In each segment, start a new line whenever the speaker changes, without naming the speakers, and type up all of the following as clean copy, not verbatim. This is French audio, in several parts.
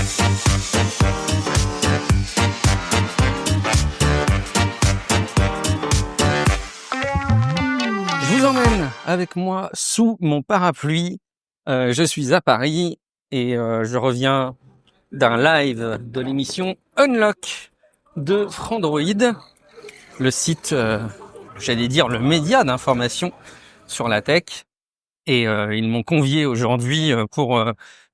Je vous emmène avec moi sous mon parapluie. Je suis à Paris et je reviens d'un live de l'émission Unlock de Frandroid, le site, j'allais dire le média d'information sur la tech. Et ils m'ont convié aujourd'hui pour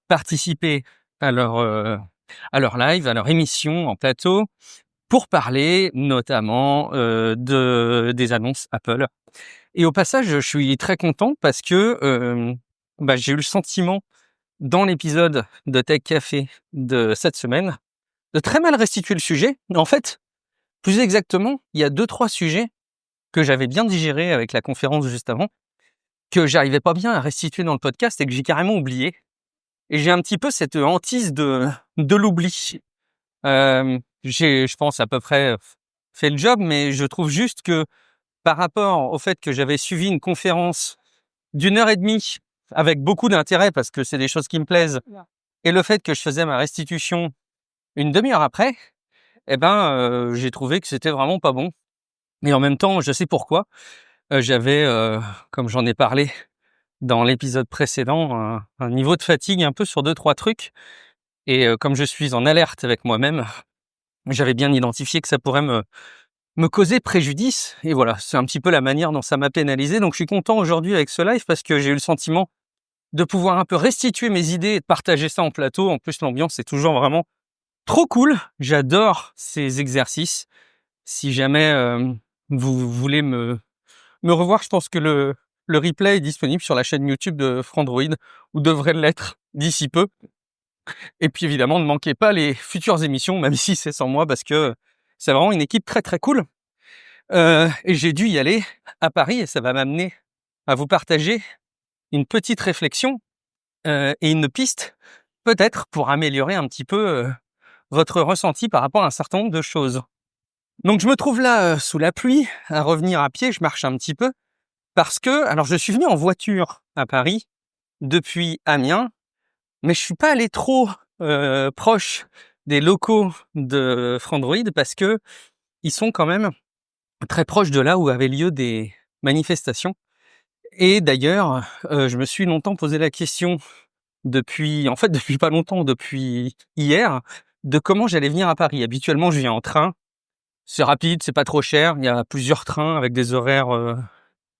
participer à leur live, à leur émission en plateau, pour parler notamment des annonces Apple. Et au passage, je suis très content parce que j'ai eu le sentiment dans l'épisode de Tech Café de cette semaine de très mal restituer le sujet. En fait, plus exactement, il y a 2-3 sujets que j'avais bien digérés avec la conférence juste avant, que j'arrivais pas bien à restituer dans le podcast et que j'ai carrément oublié. Et j'ai un petit peu cette hantise de l'oubli. Je pense, à peu près fait le job, mais je trouve juste que par rapport au fait que j'avais suivi une conférence d'1h30 avec beaucoup d'intérêt parce que c'est des choses qui me plaisent, et le fait que je faisais ma restitution une demi-heure après, j'ai trouvé que c'était vraiment pas bon. Mais en même temps, je sais pourquoi. J'avais, comme j'en ai parlé dans l'épisode précédent, un niveau de fatigue un peu sur 2-3 trucs. Et comme je suis en alerte avec moi-même, j'avais bien identifié que ça pourrait me causer préjudice. Et voilà, c'est un petit peu la manière dont ça m'a pénalisé. Donc je suis content aujourd'hui avec ce live parce que j'ai eu le sentiment de pouvoir un peu restituer mes idées et de partager ça en plateau. En plus, l'ambiance est toujours vraiment trop cool. J'adore ces exercices. Si jamais vous voulez me revoir, je pense que le replay est disponible sur la chaîne YouTube de Frandroid, ou devrait l'être d'ici peu. Et puis évidemment, ne manquez pas les futures émissions, même si c'est sans moi, parce que c'est vraiment une équipe très très cool. Et j'ai dû y aller à Paris, et ça va m'amener à vous partager une petite réflexion et une piste, peut-être, pour améliorer un petit peu votre ressenti par rapport à un certain nombre de choses. Donc je me trouve là sous la pluie, à revenir à pied, je marche un petit peu, parce que, alors je suis venu en voiture à Paris, depuis Amiens, mais je suis pas allé trop proche des locaux de Frandroid parce que ils sont quand même très proches de là où avaient lieu des manifestations. Et d'ailleurs, je me suis longtemps posé la question depuis pas longtemps, depuis hier, de comment j'allais venir à Paris. Habituellement, je viens en train. C'est rapide, c'est pas trop cher. Il y a plusieurs trains avec des horaires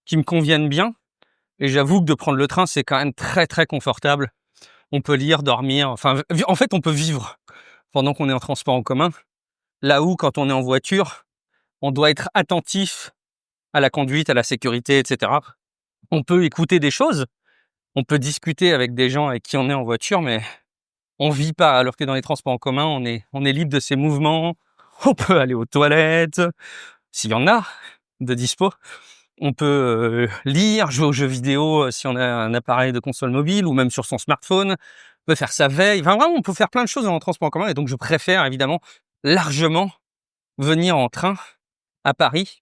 qui me conviennent bien. Et j'avoue que de prendre le train, c'est quand même très très confortable. On peut lire, dormir, en fait, on peut vivre pendant qu'on est en transport en commun. Là où, quand on est en voiture, on doit être attentif à la conduite, à la sécurité, etc. On peut écouter des choses, on peut discuter avec des gens avec qui on est en voiture, mais on vit pas. Alors que dans les transports en commun, on est libre de ses mouvements. On peut aller aux toilettes, s'il y en a de dispo. On peut lire, jouer aux jeux vidéo si on a un appareil de console mobile ou même sur son smartphone. On peut faire sa veille. Enfin, vraiment, on peut faire plein de choses dans le transport en commun. Et donc, je préfère évidemment largement venir en train à Paris.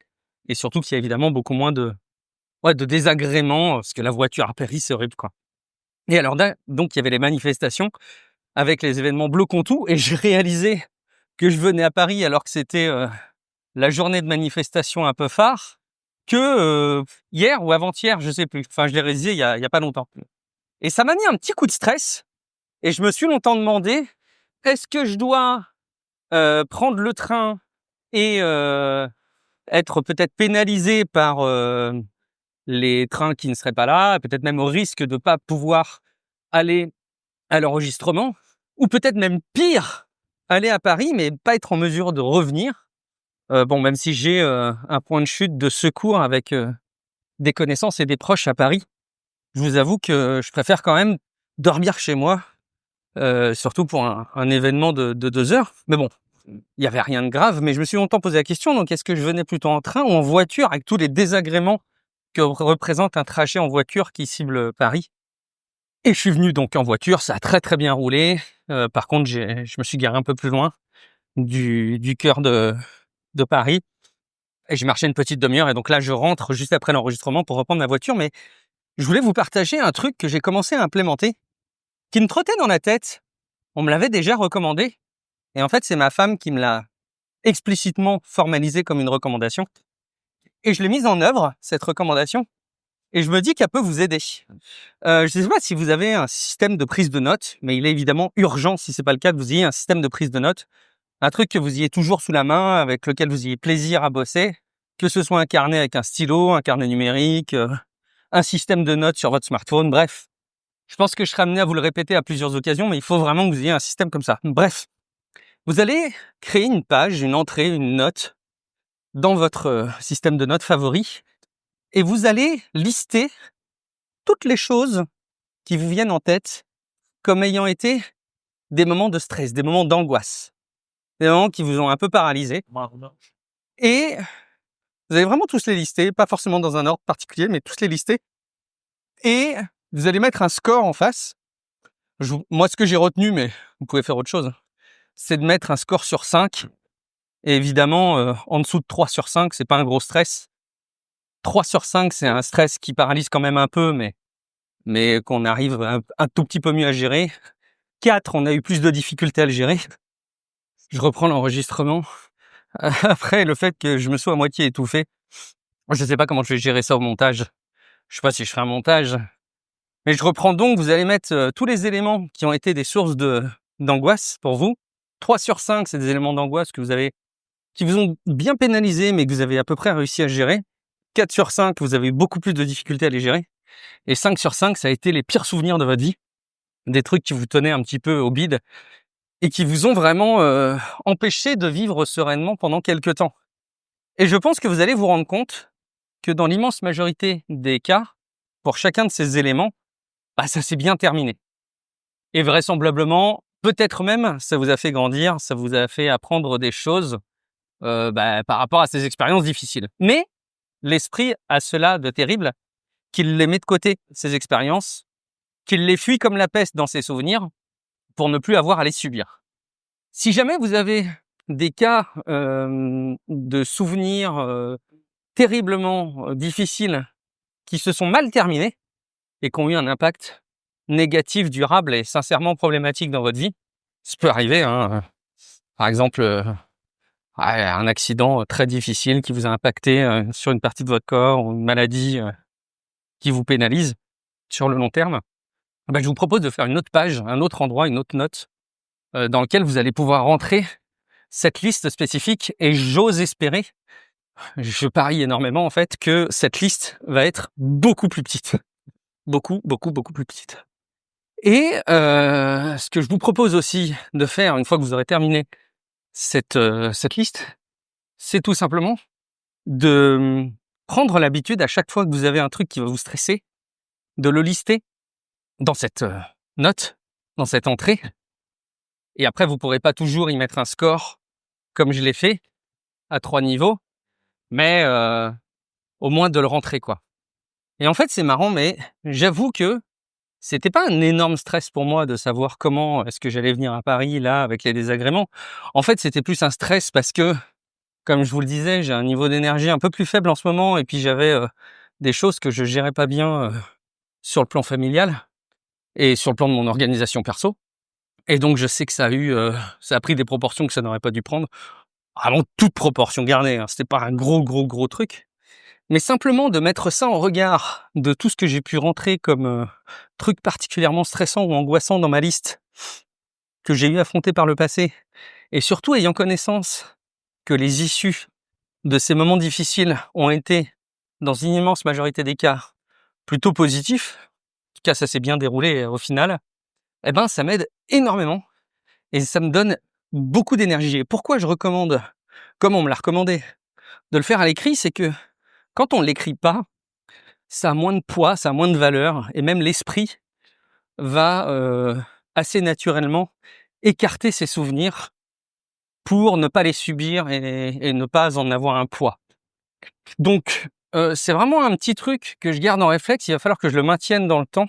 Et surtout qu'il y a évidemment beaucoup moins de désagréments, parce que la voiture à Paris, c'est horrible, quoi. Et alors, donc, il y avait les manifestations avec les événements Bloquons tout. Et j'ai réalisé que je venais à Paris alors que c'était la journée de manifestation un peu phare, que hier ou avant-hier, je sais plus. Enfin, je l'ai réalisé il y a pas longtemps. Et ça m'a mis un petit coup de stress. Et je me suis longtemps demandé, est-ce que je dois prendre le train et être peut-être pénalisé par les trains qui ne seraient pas là, peut-être même au risque de pas pouvoir aller à l'enregistrement, ou peut-être même pire, aller à Paris mais pas être en mesure de revenir. Même si j'ai un point de chute de secours avec des connaissances et des proches à Paris, je vous avoue que je préfère quand même dormir chez moi, surtout pour un événement de 2 heures. Mais bon, il n'y avait rien de grave, mais je me suis longtemps posé la question, donc est-ce que je venais plutôt en train ou en voiture, avec tous les désagréments que représente un trajet en voiture qui cible Paris? Et je suis venu donc en voiture, ça a très très bien roulé. Par contre, je me suis garé un peu plus loin du cœur de Paris. Et j'ai marché une petite demi-heure, et donc là, je rentre juste après l'enregistrement pour reprendre ma voiture. Mais je voulais vous partager un truc que j'ai commencé à implémenter, qui me trottait dans la tête on me l'avait déjà recommandé. Et en fait, c'est ma femme qui me l'a explicitement formalisé comme une recommandation. Et je l'ai mise en œuvre, cette recommandation. Et je me dis qu'elle peut vous aider. Je ne sais pas si vous avez un système de prise de notes, mais il est évidemment urgent, si c'est pas le cas, que vous ayez un système de prise de notes. Un truc que vous ayez toujours sous la main, avec lequel vous ayez plaisir à bosser. Que ce soit un carnet avec un stylo, un carnet numérique, un système de notes sur votre smartphone, bref. Je pense que je serai amené à vous le répéter à plusieurs occasions, mais il faut vraiment que vous ayez un système comme ça. Bref. Vous allez créer une page, une entrée, une note dans votre système de notes favori et vous allez lister toutes les choses qui vous viennent en tête comme ayant été des moments de stress, des moments d'angoisse, des moments qui vous ont un peu paralysé. Et vous allez vraiment tous les lister, pas forcément dans un ordre particulier, mais tous les lister. Et vous allez mettre un score en face. Moi, ce que j'ai retenu, mais vous pouvez faire autre chose, c'est de mettre un score sur 5. Et évidemment, en dessous de 3 sur 5, c'est pas un gros stress. 3 sur 5, c'est un stress qui paralyse quand même un peu, mais qu'on arrive un tout petit peu mieux à gérer. 4, on a eu plus de difficultés à le gérer. Je reprends l'enregistrement. Après le fait que je me sois à moitié étouffé. Je sais pas comment je vais gérer ça au montage. Je sais pas si je ferai un montage. Mais je reprends donc, vous allez mettre tous les éléments qui ont été des sources d'angoisse pour vous. 3 sur 5, c'est des éléments d'angoisse qui vous ont bien pénalisé, mais que vous avez à peu près réussi à gérer. 4 sur 5, vous avez eu beaucoup plus de difficultés à les gérer. Et 5 sur 5, ça a été les pires souvenirs de votre vie. Des trucs qui vous tenaient un petit peu au bide et qui vous ont vraiment empêché de vivre sereinement pendant quelques temps. Et je pense que vous allez vous rendre compte que dans l'immense majorité des cas, pour chacun de ces éléments, ça s'est bien terminé. Et vraisemblablement, peut-être même, ça vous a fait grandir, ça vous a fait apprendre des choses par rapport à ces expériences difficiles. Mais l'esprit a cela de terrible qu'il les met de côté, ces expériences, qu'il les fuit comme la peste dans ses souvenirs pour ne plus avoir à les subir. Si jamais vous avez des cas de souvenirs terriblement difficiles qui se sont mal terminés et qui ont eu un impact négatif, durable et sincèrement problématique dans votre vie, ça peut arriver, hein. Par exemple, un accident très difficile qui vous a impacté sur une partie de votre corps, ou une maladie qui vous pénalise sur le long terme, je vous propose de faire une autre page, un autre endroit, une autre note dans lequel vous allez pouvoir rentrer cette liste spécifique et j'ose espérer, je parie énormément en fait, que cette liste va être beaucoup plus petite. Beaucoup plus petite. Et ce que je vous propose aussi de faire une fois que vous aurez terminé cette liste, c'est tout simplement de prendre l'habitude à chaque fois que vous avez un truc qui va vous stresser, de le lister dans cette note, dans cette entrée. Et après, vous pourrez pas toujours y mettre un score comme je l'ai fait à 3 niveaux, mais au moins de le rentrer, quoi. Et en fait, c'est marrant, mais j'avoue que c'était pas un énorme stress pour moi de savoir comment est-ce que j'allais venir à Paris, là, avec les désagréments. En fait, c'était plus un stress parce que, comme je vous le disais, j'ai un niveau d'énergie un peu plus faible en ce moment et puis j'avais des choses que je gérais pas bien sur le plan familial et sur le plan de mon organisation perso. Et donc, je sais que ça a pris des proportions que ça n'aurait pas dû prendre. Vraiment toute proportion gardée, hein. C'était pas un gros truc. Mais simplement de mettre ça en regard de tout ce que j'ai pu rentrer comme truc particulièrement stressant ou angoissant dans ma liste, que j'ai eu à affronter par le passé, et surtout ayant connaissance que les issues de ces moments difficiles ont été, dans une immense majorité des cas, plutôt positifs, en tout cas ça s'est bien déroulé au final, ça m'aide énormément, et ça me donne beaucoup d'énergie. Et pourquoi je recommande, comme on me l'a recommandé, de le faire à l'écrit, c'est que quand on l'écrit pas, ça a moins de poids, ça a moins de valeur, et même l'esprit va assez naturellement écarter ses souvenirs pour ne pas les subir et ne pas en avoir un poids. Donc, c'est vraiment un petit truc que je garde en réflexe, il va falloir que je le maintienne dans le temps,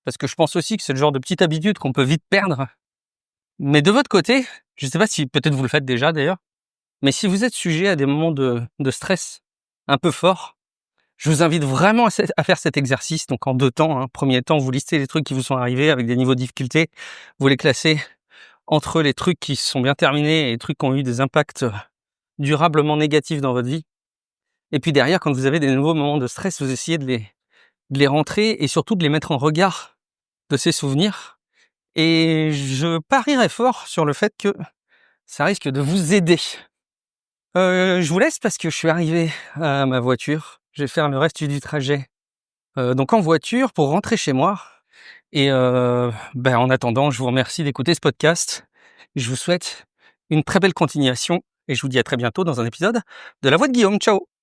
parce que je pense aussi que c'est le genre de petite habitude qu'on peut vite perdre. Mais de votre côté, je ne sais pas si peut-être vous le faites déjà d'ailleurs, mais si vous êtes sujet à des moments de stress un peu forts, je vous invite vraiment à faire cet exercice, donc en 2 temps. Premier temps, vous listez les trucs qui vous sont arrivés avec des niveaux de difficulté, vous les classez entre les trucs qui se sont bien terminés et les trucs qui ont eu des impacts durablement négatifs dans votre vie. Et puis derrière, quand vous avez des nouveaux moments de stress, vous essayez de les rentrer et surtout de les mettre en regard de ces souvenirs. Et je parierais fort sur le fait que ça risque de vous aider. Je vous laisse parce que je suis arrivé à ma voiture. Je vais faire le reste du trajet donc en voiture pour rentrer chez moi. Et en attendant, je vous remercie d'écouter ce podcast. Je vous souhaite une très belle continuation et je vous dis à très bientôt dans un épisode de La Voix de Guillaume. Ciao!